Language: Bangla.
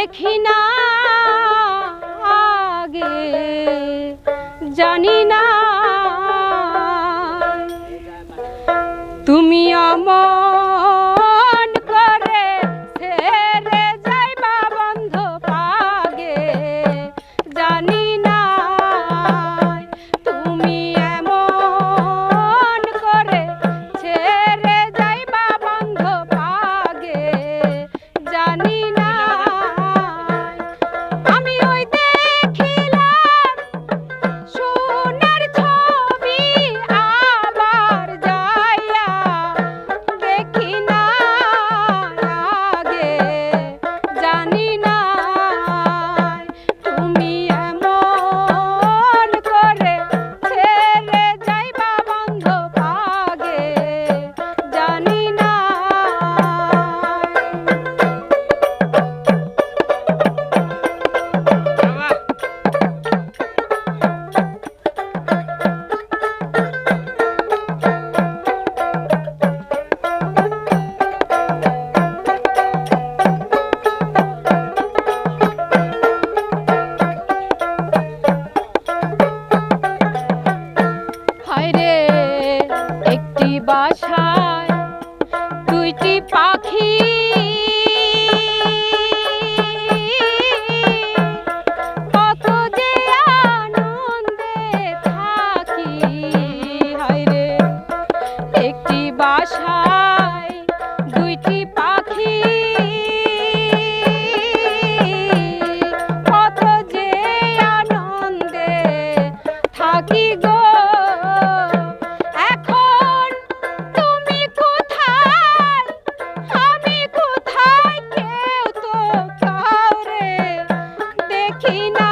দেখি না আগে জানি না তুমি অমন করে ছেড়ে যাইবা বন্ধ পাগে জানি না তুমি এমন করে ছেড়ে যাইবা বন্ধ পাগে জানি না আমি ওই দেখিলাম সোনার ছবি আবার যাইয়া দেখি না আগে জানি না তুমি এমন করে ছেড়ে যাইবা বন্ধ পাগে জানি না হায়রে একটি বাসায় দুইটি পাখি কত যে আনন্দে থাকি হায়রে একটি বাসায় দুইটি পাখি কত যে আনন্দে থাকি গো এখন তুমি কোথায় আমি কোথায় কেউ তো কাউরে দেখি না